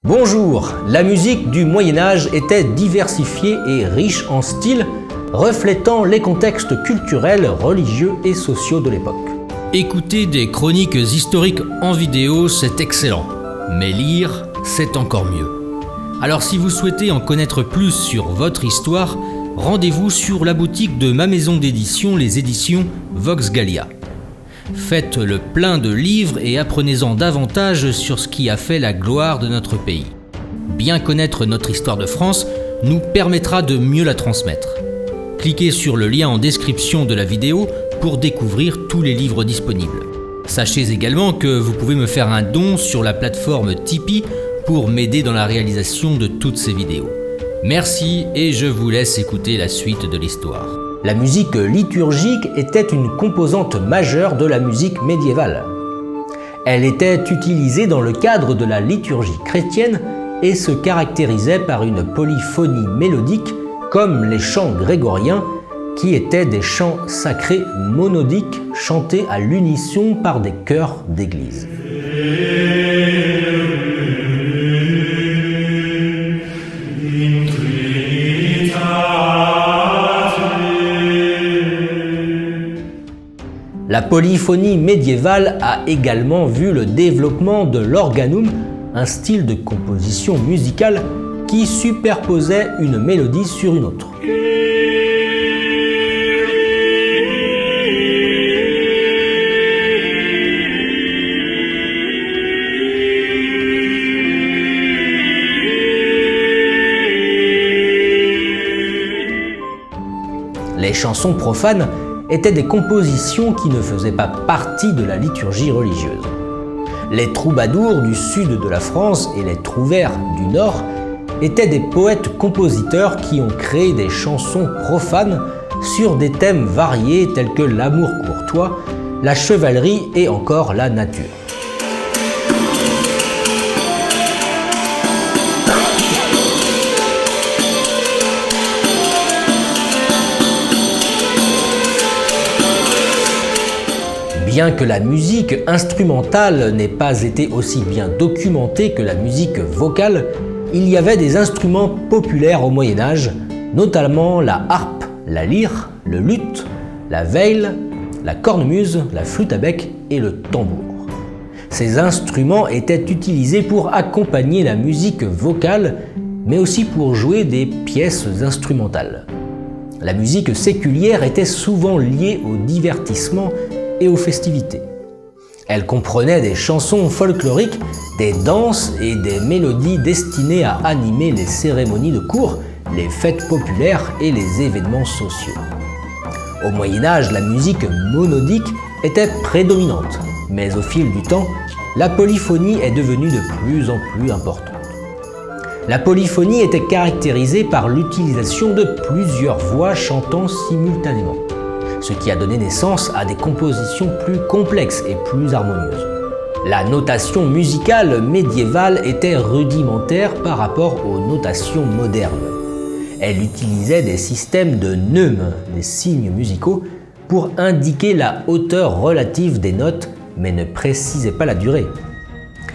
Bonjour, la musique du Moyen-Âge était diversifiée et riche en styles, reflétant les contextes culturels, religieux et sociaux de l'époque. Écouter des chroniques historiques en vidéo, c'est excellent, mais lire, c'est encore mieux. Alors si vous souhaitez en connaître plus sur votre histoire, rendez-vous sur la boutique de ma maison d'édition, les éditions Vox Gallia. Faites le plein de livres et apprenez-en davantage sur ce qui a fait la gloire de notre pays. Bien connaître notre histoire de France nous permettra de mieux la transmettre. Cliquez sur le lien en description de la vidéo pour découvrir tous les livres disponibles. Sachez également que vous pouvez me faire un don sur la plateforme Tipeee pour m'aider dans la réalisation de toutes ces vidéos. Merci et je vous laisse écouter la suite de l'histoire. La musique liturgique était une composante majeure de la musique médiévale. Elle était utilisée dans le cadre de la liturgie chrétienne et se caractérisait par une polyphonie mélodique comme les chants grégoriens qui étaient des chants sacrés monodiques chantés à l'unisson par des chœurs d'église. La polyphonie médiévale a également vu le développement de l'organum, un style de composition musicale qui superposait une mélodie sur une autre. Les chansons profanes étaient des compositions qui ne faisaient pas partie de la liturgie religieuse. Les troubadours du sud de la France et les trouvères du nord étaient des poètes-compositeurs qui ont créé des chansons profanes sur des thèmes variés tels que l'amour courtois, la chevalerie et encore la nature. Bien que la musique instrumentale n'ait pas été aussi bien documentée que la musique vocale, il y avait des instruments populaires au Moyen-Âge, notamment la harpe, la lyre, le luth, la veille, la cornemuse, la flûte à bec et le tambour. Ces instruments étaient utilisés pour accompagner la musique vocale, mais aussi pour jouer des pièces instrumentales. La musique séculière était souvent liée au divertissement et aux festivités. Elle comprenait des chansons folkloriques, des danses et des mélodies destinées à animer les cérémonies de cour, les fêtes populaires et les événements sociaux. Au Moyen-Âge, la musique monodique était prédominante, mais au fil du temps, la polyphonie est devenue de plus en plus importante. La polyphonie était caractérisée par l'utilisation de plusieurs voix chantant simultanément, ce qui a donné naissance à des compositions plus complexes et plus harmonieuses. La notation musicale médiévale était rudimentaire par rapport aux notations modernes. Elle utilisait des systèmes de neumes, des signes musicaux, pour indiquer la hauteur relative des notes, mais ne précisait pas la durée.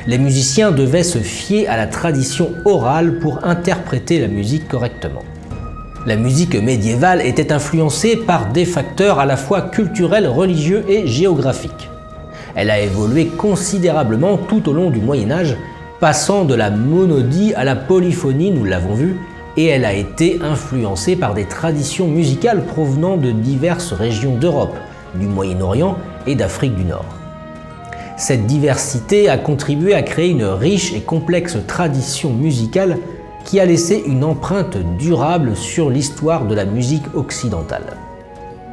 Les musiciens devaient se fier à la tradition orale pour interpréter la musique correctement. La musique médiévale était influencée par des facteurs à la fois culturels, religieux et géographiques. Elle a évolué considérablement tout au long du Moyen-Âge, passant de la monodie à la polyphonie, nous l'avons vu, et elle a été influencée par des traditions musicales provenant de diverses régions d'Europe, du Moyen-Orient et d'Afrique du Nord. Cette diversité a contribué à créer une riche et complexe tradition musicale qui a laissé une empreinte durable sur l'histoire de la musique occidentale.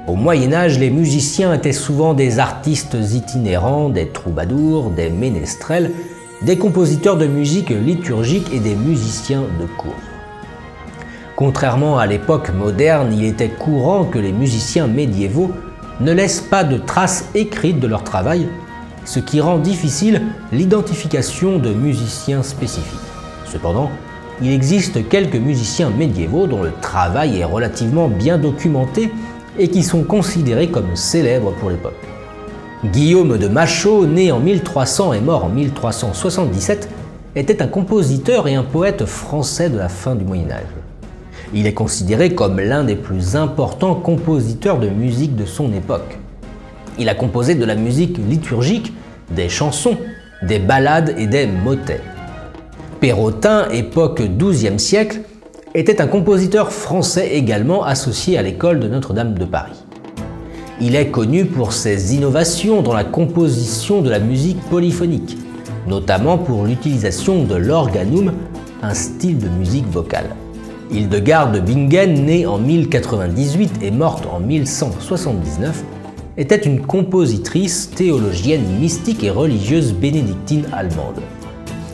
Au Moyen-Âge, les musiciens étaient souvent des artistes itinérants, des troubadours, des ménestrels, des compositeurs de musique liturgique et des musiciens de cour. Contrairement à l'époque moderne, il était courant que les musiciens médiévaux ne laissent pas de traces écrites de leur travail, ce qui rend difficile l'identification de musiciens spécifiques. Cependant, il existe quelques musiciens médiévaux dont le travail est relativement bien documenté et qui sont considérés comme célèbres pour l'époque. Guillaume de Machaut, né en 1300 et mort en 1377, était un compositeur et un poète français de la fin du Moyen-Âge. Il est considéré comme l'un des plus importants compositeurs de musique de son époque. Il a composé de la musique liturgique, des chansons, des ballades et des motets. Pérotin, époque XIIe siècle, était un compositeur français également associé à l'école de Notre-Dame de Paris. Il est connu pour ses innovations dans la composition de la musique polyphonique, notamment pour l'utilisation de l'organum, un style de musique vocale. Hildegarde de Bingen, née en 1098 et morte en 1179, était une compositrice, théologienne, mystique et religieuse bénédictine allemande.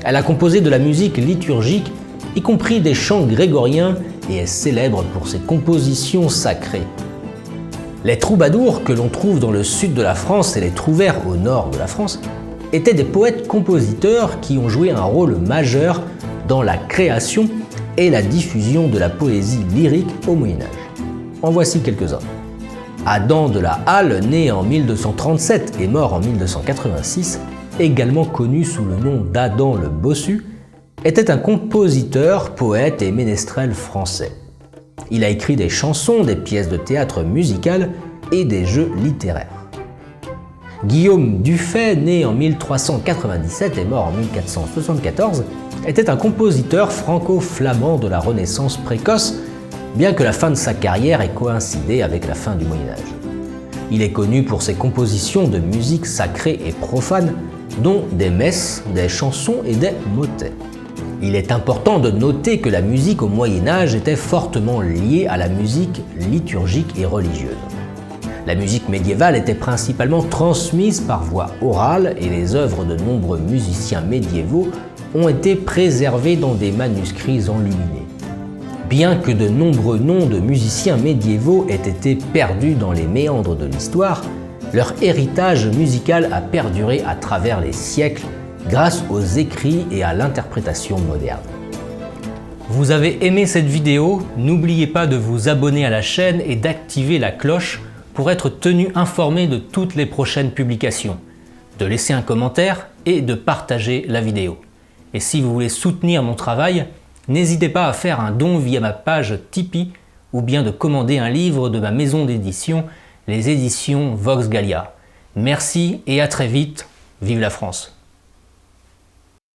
Elle a composé de la musique liturgique, y compris des chants grégoriens, et est célèbre pour ses compositions sacrées. Les troubadours que l'on trouve dans le sud de la France et les trouvères au nord de la France étaient des poètes-compositeurs qui ont joué un rôle majeur dans la création et la diffusion de la poésie lyrique au Moyen-Âge. En voici quelques-uns. Adam de la Halle, né en 1237 et mort en 1286, également connu sous le nom d'Adam le Bossu, était un compositeur, poète et ménestrel français. Il a écrit des chansons, des pièces de théâtre musicales et des jeux littéraires. Guillaume Dufay, né en 1397 et mort en 1474, était un compositeur franco-flamand de la Renaissance précoce, bien que la fin de sa carrière ait coïncidé avec la fin du Moyen-Âge. Il est connu pour ses compositions de musique sacrée et profane, dont des messes, des chansons et des motets. Il est important de noter que la musique au Moyen-Âge était fortement liée à la musique liturgique et religieuse. La musique médiévale était principalement transmise par voie orale et les œuvres de nombreux musiciens médiévaux ont été préservées dans des manuscrits enluminés. Bien que de nombreux noms de musiciens médiévaux aient été perdus dans les méandres de l'histoire, leur héritage musical a perduré à travers les siècles grâce aux écrits et à l'interprétation moderne. Vous avez aimé cette vidéo? N'oubliez pas de vous abonner à la chaîne et d'activer la cloche pour être tenu informé de toutes les prochaines publications, de laisser un commentaire et de partager la vidéo. Et si vous voulez soutenir mon travail, n'hésitez pas à faire un don via ma page Tipeee ou bien de commander un livre de ma maison d'édition, les éditions Vox Gallia. Merci et à très vite. Vive la France!